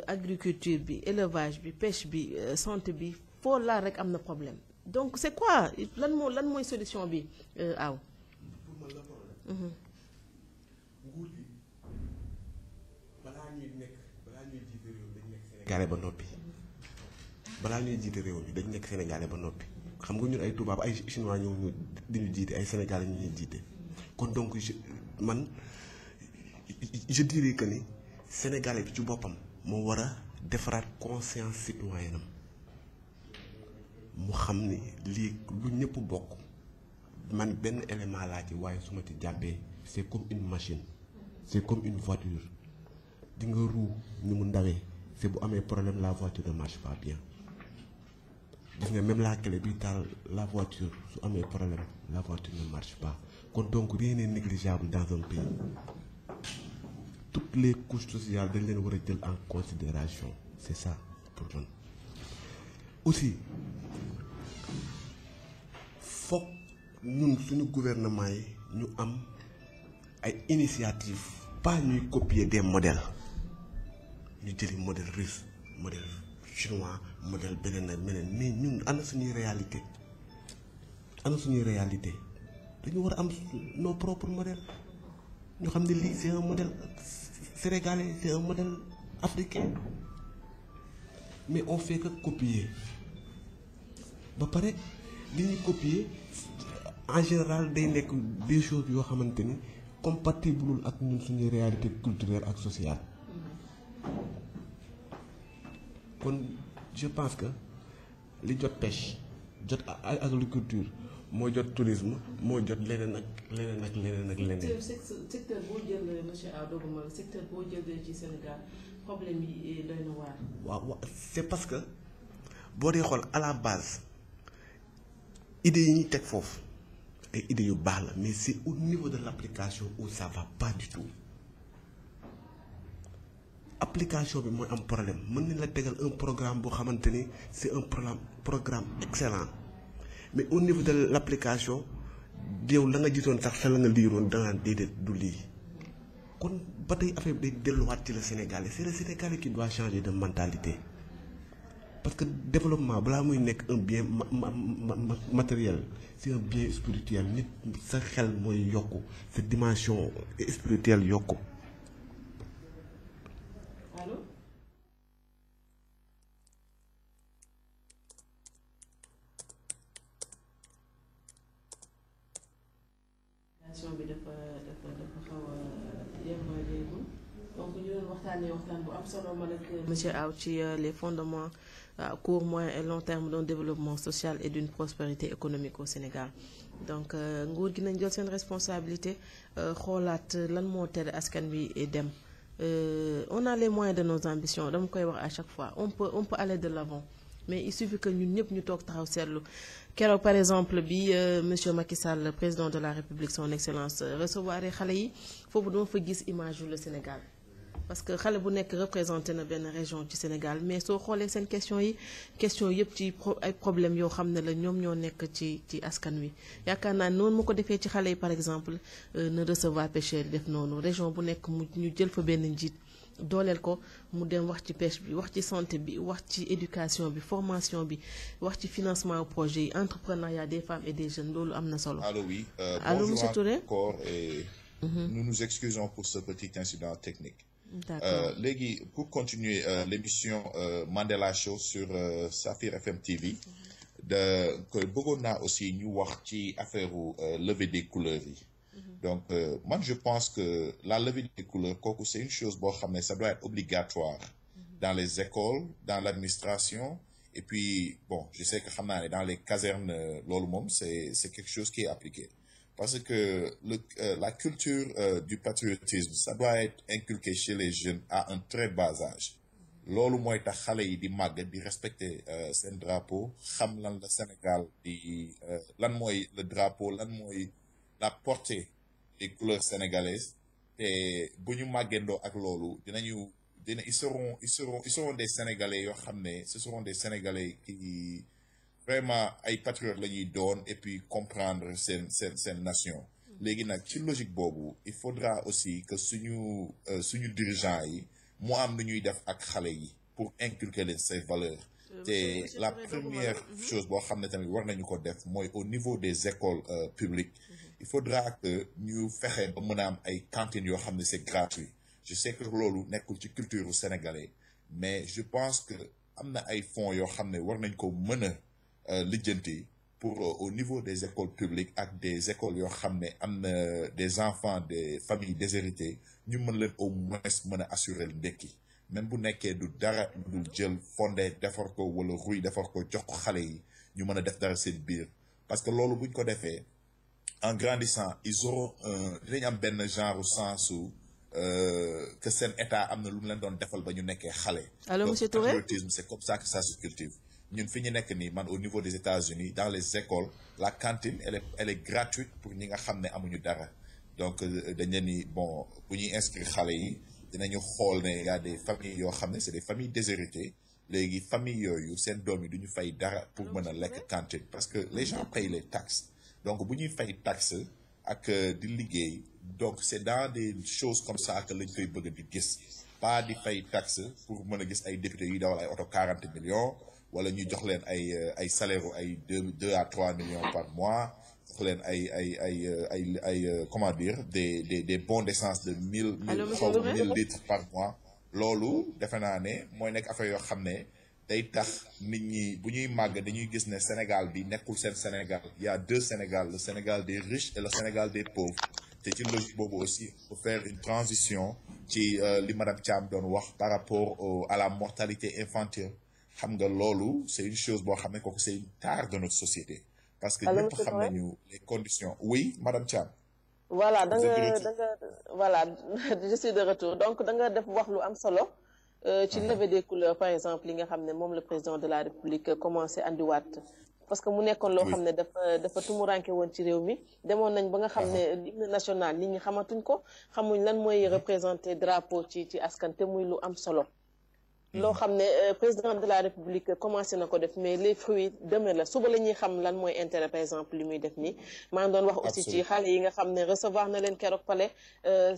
agriculture bi élevage bi pêche bi santé bi foo laal rek am na problème donc c'est quoi lan mooy solution bi Aw. pour man la problème. nguur gi balaa ñuy jiite réew dañ nekk Sénégalais ba noppi. balaa ñuy jiite réew mi dañ nekk Sénégalais ba noppi xam nga ñun ay tubaab ay chinois ñoo ñu di ñu jiite ay Sénégalais ñu ñuy jiite kon donc je dirais que ni Sénégalais bi ci boppam moo war a defaraat conscience citoyenne am mu xam ni lii lu ñëpp bokk man benn élément laa ci waaye su ma ci jàppee c'est comme une machine c'est comme une voiture di nga roue ni mu ndawee c'est bu amee problème la voiture ne marche pas bien gis nga même la clé bi taal la voiture su amee problème la voiture ne marche pas kon donc rien n'est négligeable dans un pays toutes les couches sociales dañ leen war a jël en considération c'est ça pour man aussi foog ñun suñu gouvernement yi ñu am ay initiative pas ñuy copier des modèles ñu jëli modèle russe modèle chinois modèle beneen ak beneen mais ñun ana suñuy réalité dañu war a am nos propres modèles ñu xam ne lii c'est un modèle sénégalais c'est un modèle africain mais on fait que copier ba pare li ñuy copier en général day nekk des choses yoo xamante ni compatible ak ñun suñuy réalité culturelle ak sociale kon je pense que li jot pêche jot agriculture moo jot tourisme moo jot leneen ak leneen. secteur boo jël monsieur Adoguma secteur boo jël ci Sénégal problème yi doy na waar. waaw c'est parce que boo dee xool à la base idées yi ñuy teg foofu ay idées yu baax la mais c'est au niveau de l'application où ça va pas du tout. application bi mooy am problème mën nañ la tegal un programme boo xamante ni c'est un programme excellent mais au niveau de l'application yow la nga gisoon sax sa la nga liiroon danaan déedéet du lii kon ba tey affaire bi day delluwaat ci le Sénégalais c'est le Sénégalais qui doit changer de mentalité parce que développement balaa muy nekk un bien matériel c'est un bien spirituel nit sa xel mooy yokku sa dimension spirituelle yokku. bi dafa xaw a yemaleegul donc ñu doon waxtaan bu am solo man ak monsieur Aw ci les fondements à court, moyen et long terme d'un développement social et d'une prospérité économique au Sénégal donc nguur gi nañ jël seen responsabilité xoolaat lan moo tere askan bi dem on a les moyens de nos ambitions dama koy wax à chaque fois on peut aller de l'avant mais il suffit que ñun ñëpp ñu toog taxaw seetlu keroog par exemple bi monsieur Macky Sall président de la République son excellence recevoir xale yi foofu dama fa gis image yu le Sénégal parce que xale bu nekk représenté na benn région ci Sénégal mais soo xoolee seen question yëpp ci ay problème yoo xam ne la ñoom ñoo nekk ci askan wi yaakaar naa noonu mu ko defee ci xale yi par exemple na recevoir pêcheurs yi def noonu région bu nekk ñu jël fa benn njiit dooleel ko mu dem wax ci pêche bi wax ci santé bi wax ci éducation bi formation bi wax ci financement projet yi entrepreneuriat des femmes et des jeunes loolu am na solo. Allô oui. Allô monsieur Touré. Encore et nous nous excusons pour ce petit incident technique. D'accord. Léegi pour continuer l'émission Mandela Show sur Safir FM TV que bëggoon naa aussi ñu wax ci affaire levée des couleurs yi. Donc moi je pense que la levée des couleurs kooku c'est une chose boo xam ne ça doit être obligatoire dans les écoles dans l'administration et puis bon je sais que xam naa ne dans les casernes loolu moom c'est quelque chose qui est appliqué parce que la culture du patriotisme ça doit être inculqué chez les jeunes à un très bas âge loolu mooy tax xale yi di màgg di respecter seen drapeau xam lan la Sénégal di lan mooy le drapeau lan mooy la portée des couleurs sénégalaises et bu ñu màggendoo ak loolu ils seront des Sénégalais yoo xam ne ce seront des Sénégalais qui vraiment ay patriotes la ñuy doon et puis comprendre seen nation léegi nag ci logique boobu il faudra aussi que suñu dirigeants yi mu am lu ñuy def ak xale yi pour inculquer leen ces valeurs te la première chose boo xam ne tamit war nañu ko def mooy au niveau des écoles publiques il faudra que ñu fexe ba mën a am ay cantines yoo xam ne c'est gratuit je sais que loolu nekkul ci culture sénégalais mais je pense que am na ay fonds yoo xam ne war nañ ko mën a lijjanti pour au niveau des écoles publiques ak des écoles yoo xam ne am na des enfants des familles déshéritées ñu mën leen au moins mën a assurer ndekki même bu nekkee du dara du jël fondé defar ko wala ruy defar ko jox ko xale yi ñu mën a def dara seen biir parce que loolu buñ ko defee en grandissant ils auront dinañ am benn genre sens su que seen état am na lu mu leen doon defal ba ñu nekkee xale. Allô monsieur Touré. Donc patriotisme c'est comme ça que ça se cultive ñun fi ñu nekk nii man au niveau des États-Unis dans les écoles la cantine elle est gratuite pour ñi nga xam ne amuñu dara donc dañ leen ni bon bu ñuy inscrire xale yi dinañu xool ne y a des familles yoo xam ne c'est des familles déshéritées léegi famille yooyu seen doom yi du ñu fay dara pour mën a lekk cantine parce que les gens payent les taxes donc bu ñuy fay taxe ak di liggéey donc c'est dans des choses comme ça que lañ koy bëgg di gis pas di fay taxe pour mën a gis ay députés yu dawal ay oto 40 millions wala ñu jox leen ay salaire ay 2 à 3 millions par mois jox leen ay comment dire des bons d'essence de 1000 litres par mois loolu defe naa ne mooy nekk affaire yoo xam ne day tax nit ñi bu ñuy màgg dañuy gis ne Sénégal bi nekkul seen Sénégal il y a deux Sénégal le Sénégal des riches et le Sénégal des pauvres te ci logique boobu aussi pour faire une transition ci li madame Thiam doon wax par rapport à la mortalité infantile xam nga loolu c'est une chose boo xam ne kooku c'est une tare de notre société parce que ñëpp xam nañu les conditions oui madame Thiam. voilà voilà je suis de retour donc da nga def wax lu am solo. ci levée des couleurs par exemple li nga xam ne moom le président de la République commencé andiwaat parce que mu nekkoon loo xam ne dafa tumuranke woon ci réew mi demoon nañ ba nga xam ne l'hymne national nit ñi xamatuñ ko xamuñ lan mooy représenter drapeau ci askan te muy lu am solo loo xam ne président de la République commencé na ko def mais les fruits demain la suba la ñuy xam lan mooy intérêt par exemple li muy def nii maa ngi doon wax aussi ci xale yi nga xam ne recevoir na leen keroog palais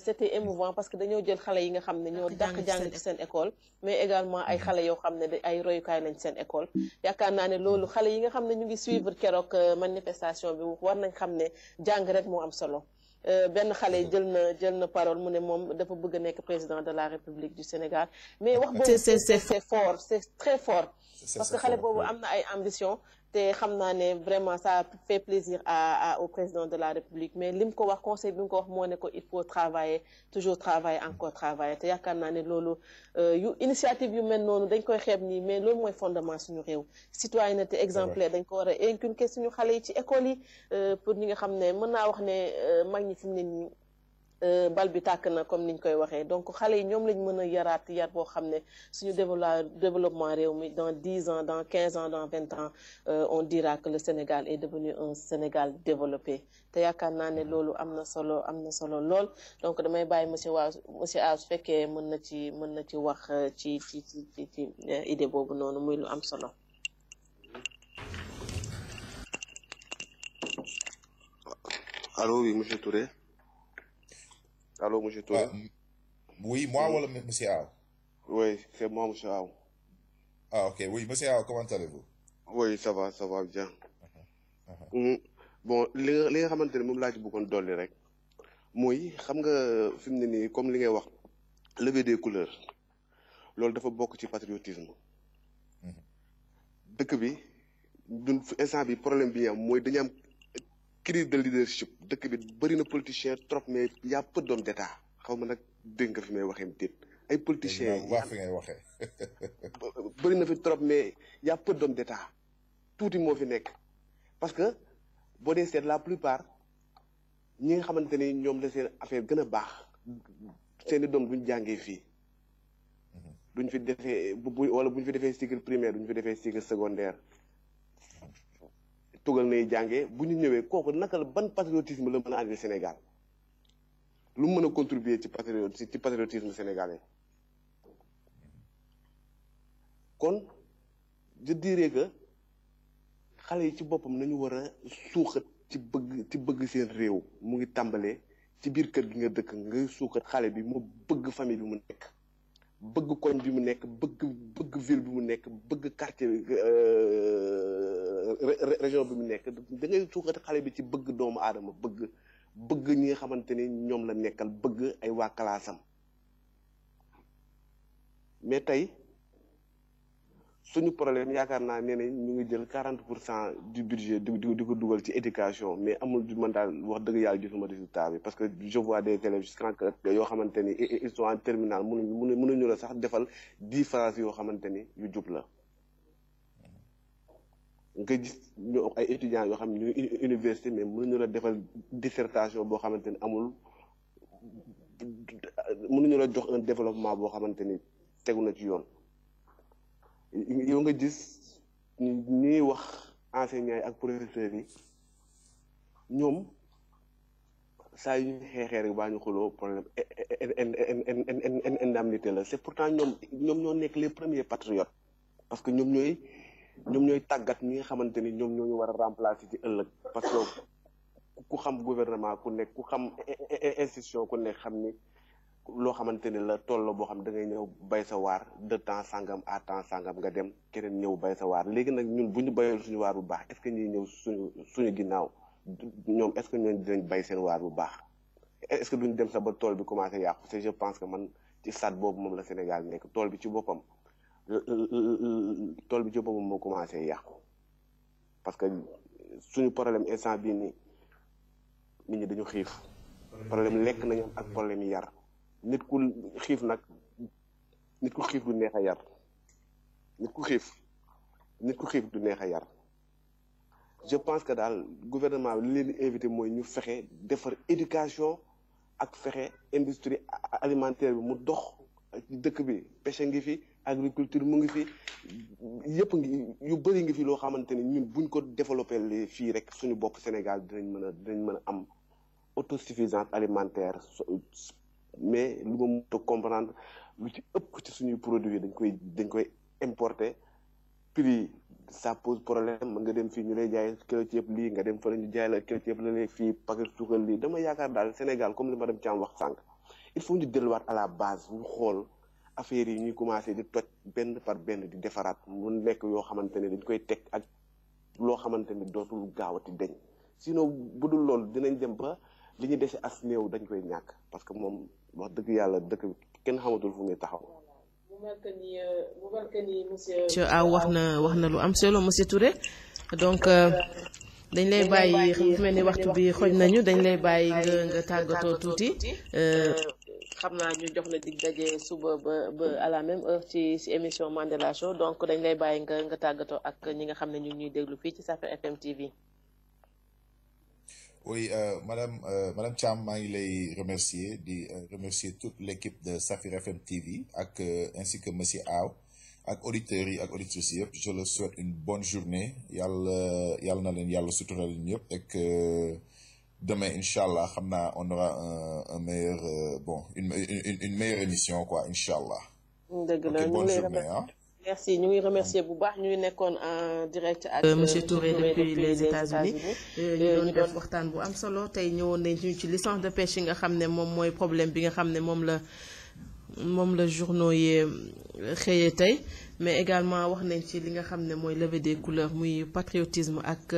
c'était émouvant parce que dañoo jël xale yi nga xam ne ñoo dàq jàng ci seen école mais également ay xale yoo xam ne ay royukaay lañ seen école yaakaar naa ne loolu xale yi nga xam ne ñu ngi suivre keroog manifestation bi war nañ xam ne jàng rek moo am solo benn xale jël na parole mu ne moom dafa bëgg a nekk président de la République du Sénégal mais wax boobu c'est fort c'est très fort parce que xale boobu am na ay ambition te xam naa ne vraiment ça fait plaisir au président de la République mais li mu ko wax conseil bi mu ko wax moo ne ko il faut travailler toujours travailler encore travailler te yaakaar naa ne loolu yu initiative yu mel noonu dañ koy xeeb nii mais loolu mooy fondement suñu réew citoyenneté exemplaire dañ ko war a inculquer suñu xale yi ci école yi pour ñi nga xam ne mën naa wax ne mag ñi fi mu ne nii bal bi tàkk na comme niñ koy waxee donc xale yi ñoom lañ mën a yaraat yar boo xam ne suñu développement réew mi dans 10 ans dans 15 ans dans 20 ans on dira que le Sénégal est devenu un Sénégal développé te yaakaar naa ne loolu am na solo lool donc damay bàyyi monsieur Aw su fekkee mën na ci wax ci idée boobu noonu muy lu am solo. Allô, oui, monsieur Touré. Allô, monsieur Touré. Oui, moi ou monsieur Aw? Oui, c'est moi, monsieur Aw. Ah, ok. Oui, monsieur Aw, comment allez-vous? Oui, ça va bien. Bon, li nga xamante ne moom laa ci bëggoon dolli rek mooy xam nga fi mu ne nii comme li ngay wax levée des couleurs loolu dafa bokk ci patriotisme. dëkk bi ñun instant bi problème bi ñu am mooy dañu am crise de leadership dëkk bi bëri na politicien trop mais y a peu d'hommes d'état xaw ma nag dégg nga fi may waxee déet ay politiciens wax fi ngay waxee bëri na fi trop mais y a peu d'hommes d'état tuuti moo fi nekk parce que boo dee seet la plupart ñi nga xamante ni ñoom la seen affaire gën a baax seeni doom duñ jàngee fii duñ fi defee wala buñ fi defee cycle primaire duñ fi defee cycle secondaire tugal nay jàngee bu ñu ñëwee kooku naka la ban patriotisme la mën a andi Sénégal lu mu mën a contribuer ci patriotisme sénégalais kon je dirais que xale yi ci boppam nañu war a suuxat ci bëgg seen réew mu ngi tàmbalee ci biir kër gi nga dëkk ngay suuxat xale bi mu bëgg famille bi mu nekk bëgg koñ bi mu nekk bëgg ville bi mu nekk bëgg quartier région bi mu nekk da ngay suuxat xale bi ci bëgg doomu aadama bëgg ñi nga xamante ni ñoom la nekkal bëgg ay waa kalaasam mais tey suñu problème yaakaar naa nee nañ ñu ngi jël 40% du budget di ko dugal ci éducation mais amul du man daal wax dëgg yàlla gisuma résultat bi parce que je vois des élèves yoo xamante ni ils sont en terminale mënuñu la sax defal 10 phrases yoo xamante ni yu jub la nga gis ñu ay étudiants yoo xam ne ñu ngi université mais mënuñu la defal dissertation boo xamante ni amul mënuñu la jox un développement boo xamante ni tegu na ci yoon. yow nga gis ñuy wax enseignants yi ak professeurs yi ñoom saa yu ñu xeexee rek baa ñu xuloo problème indemnité la c'est pourtant ñoom ñoo nekk les premiers patriotes parce que ñoom ñooy tàggat ñi nga xamante ni ñoom ñoo ñu war a remplacer ci ëllëg parce que ku xam gouvernement ku nekk ku xam institution ku nekk xam ni loo xamante ni la tool la boo xam da ngay ñëw bay sa waar de temps sangam à temps sangam nga dem keneen ñëw bay sa waar léegi nag ñun bu ñu bayal suñu waar bu baax est-ce que ñuy ñëw suñu ginnaaw ñoom est-ce que ñooñu dinañ bay seen waar bu baax est-ce que duñ dem sa ba tool bi commencé yàqu c'est je pense que man ci stade boobu moom la Sénégal nekk tool bi ci boppam moo commencé yàqu parce que suñu problème instant bii nii nit ñi dañu xiif problème lekk nañu am ak problème yi yar nit ku xiif du neex a yar nit ku xiif du neex a yar je pense que daal gouvernement bi li leen di invité mooy ñu fexe defar éducation ak fexe industrie alimentaire bi mu dox dëkk bi pêche ngi fi agriculture mu ngi fi yëpp yu bëri ngi fi loo xamante ni ñun buñ ko développé li fii rek suñu bopp Sénégal dinañ mën a am autosuffisance alimentaire mais lu ma mën a comprendre lu ci ëpp ci suñuy produits dañ koy importer prix ça pose problème mën nga dem fii ñu lay jaay kilo ceeb lii nga dem fa la ñu jaay la kilo ceeb la lay fii paquet suukar lii dama yaakaar daal Sénégal comme li ma dem ci am wax sànq il faut ñu delluwaat à la base ñu xool affaires yi ñuy commencé di toj benn par benn di defaraat mu nekk yoo xamante ni dañ koy teg ak loo xamante ni dootul gaawati deñ sinon bu dul loolu dinañ dem ba li ñu dese as néew dañ koy ñàkk parce que moom wax dëgg yàlla dëkk kenn xamatul fu muy taxaw. mu mel que ni monsieur Aw wax na lu am solo monsieur Touré donc dañ lay bàyyi xam mel ni waxtu bi xoj nañu dañ lay bàyyi nga tàggatoo tuuti xam naa ñu jox la dig daje suba ba à la même heure ci émission Mandela Show donc dañ lay bàyyi nga tàggatoo ak ñi nga xam ne ñu ñuy déglu fii ci Safir FM TV. Oui, Madame Thiam, maa ngi lay remercier di remercier toute l'équipe de Safir FM TV ak ainsi que monsieur Aw ak auditeurs yi ak auditrices yëpp. Je leur souhaite une bonne journée yàlla na leen yàlla sutural ñëpp et que demain inchallah xam naa on aura un meilleur une meilleure émission quoi inchallah. dëgg la ok bonne journée ah. merci ñu ngi remercier bu baax ñu ngi nekkoon en direct ak monsieur Touré depuis les États-Unis ñu doon def waxtaan bu am solo tey ñëwoon nañ ci licence de pêche yi nga xam ne moom mooy problème bi nga xam ne moom la journaux yi xëyee tey mais également wax nañ ci li nga xam ne mooy levée des couleurs muy patriotisme ak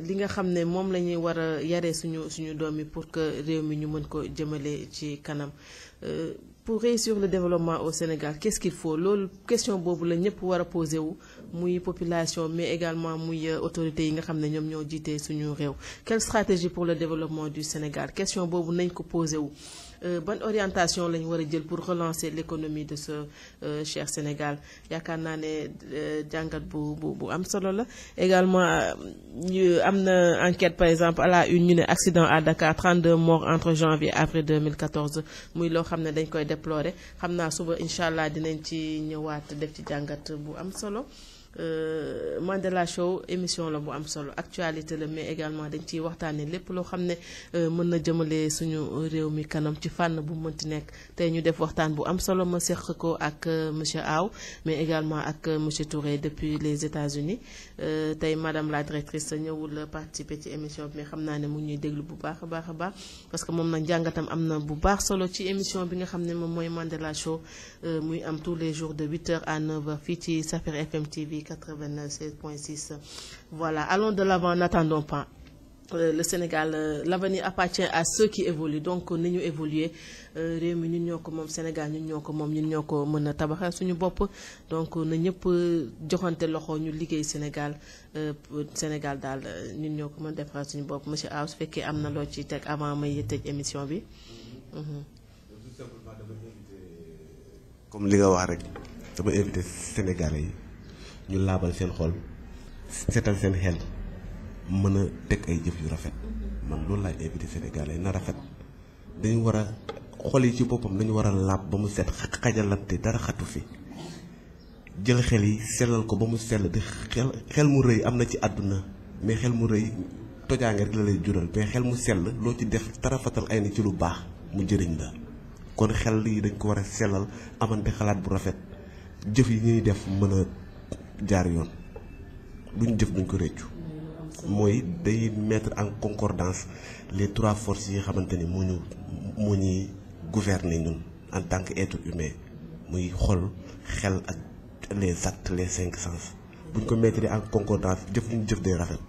li nga xam ne moom la ñuy war a yaree suñu doom yi pour que réew mi ñu mën ko jëmale ci kanam pour réussir le développement au Sénégal qu'est-ce qu'il faut loolu question boobu la ñëpp war a posé wu muy population mais également muy autorités yi nga xam ne ñoom ñoo jiite suñu réew quelle stratégie pour le développement du Sénégal question boobu nañ ko posé wu ban orientation lañ war a jël pour relancer l'économie de ce cher Sénégal yaakaar naa ne jàngat bu am solo la également ñu am na enquête par exemple à la une ñu ne accident à Dakar 32 morts entre janvier et avril 2014 muy loo xam ne dañ koy déplorer xam naa suba incha allah dinañ ci ñëwaat def ci jàngat bu am solo Mandela Show émission la bu am solo actualité la mais également dañ ciy waxtaanee lépp loo xam ne mën na jëmale suñu réew mi kanam ci fànn bu mënti nekk tey ñu def waxtaan bu am solo ma seq ko ak monsieur Aw mais également ak monsieur Touré depuis les États-Unis tey madame la directrice ñëwul participer ci émission bi mais xam naa ne mu ngi ñuy déglu bu baax a baax parce que moom nag jàngatam am na bu baax solo ci émission bi nga xam ne moom mooy Mandela Show muy am tous les jours de 8h à 9h fii ci Safir FM TV 96.6. Voilà, allons de l'avant, n'attendons pas. Le Sénégal, l'avenir appartient à ceux qui évoluent. Donc, nous évoluer. Réew mi ñun ñoo ko moom Sénégal ñun ñoo ko mën a tabaxal suñu bopp donc na ñëpp joxante loxo ñu liggéey Sénégal daal ñun ñoo ko mën a defaral suñu bopp monsieur Aw su fekkee am na loo ci teg avant may tëj émission bi. comme li nga wax rek dama invité Sénégalais yi. ñu laabal seen xol seetal seen xel mën a teg ay jëf yu rafet man loolu laay invité Sénégalais na rafet dañu war a xol yi ci boppam dañu war a laab ba mu set xajalante dara xatu fi jël xel yi sellal ko ba mu sell di xel mu rëy am na ci àdduna mais xel mu rëy tojaange rek la lay jural mais xel mu sell loo ci def tarafatal ay ni ci lu baax mu jëriñ la kon xel yi dañ ko war a sellal amante xalaat bu rafet jëf yi ñuy def mën a jaar yoon duñ jëf duñ ko réccu mooy day mettre en concordance les trois forces yi nga xamante ni moo ñuy gouverner ñun en tant que être humain muy xol xel ak les actes les 5 sens buñ ko mettre en concordance jëf ñu jëf day rafet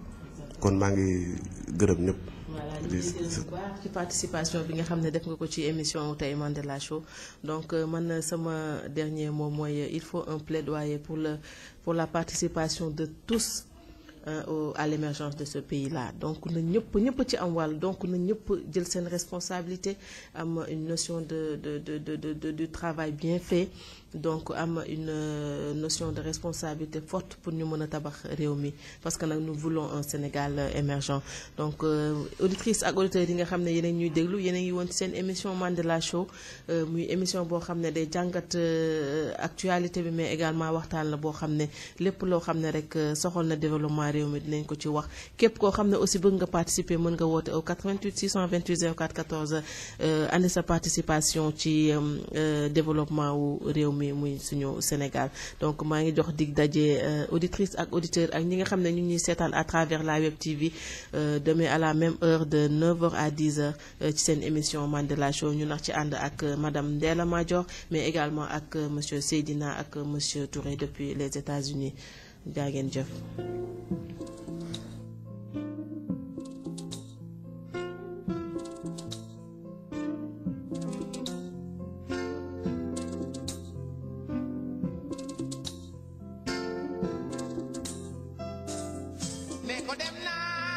kon maa ngi gërëm ñëpp. voilà ñu ngi bu baax ci participation bi nga xam ne def nga ko ci émission tey Mandela Show donc man sama dernier mot mooy il faut un plaidoyer pour la participation de tous à l'émergence de ce pays-là donc na ñëpp ci am wàll donc na ñëpp jël seen responsabilité am une notion de travail bien fait donc am une notion de responsabilité forte pour ñu mën a tabax réew mi parce que nag nous voulons un Sénégal émergent donc auditrices ak auditeurs yi nga xam ne yéen a ñuy déglu yéen a ngi woon ci seen émission Mandela Show muy émission boo xam ne day jàngat actualité bi mais également waxtaan la boo xam ne lépp loo xam ne rek soxal na développement réew mi dinañ ko ci wax képp koo xam ne aussi bëgg nga participer mën nga woote au 88 628 04 14 andi sa participation ci développement wu réew mi muy suñu Sénégal donc maa ngi jox dig daje auditrices ak auditeurs ak ñi nga xam ne ñu ñuy seetaan à travers la web TV demain à la même heure de 9h à 10h ci seen émission Mandela Show ñu nax ci ànd ak madame Ndella Madior mais également ak monsieur Seydina ak monsieur Touré depuis les États-Unis jaa ngeen jëf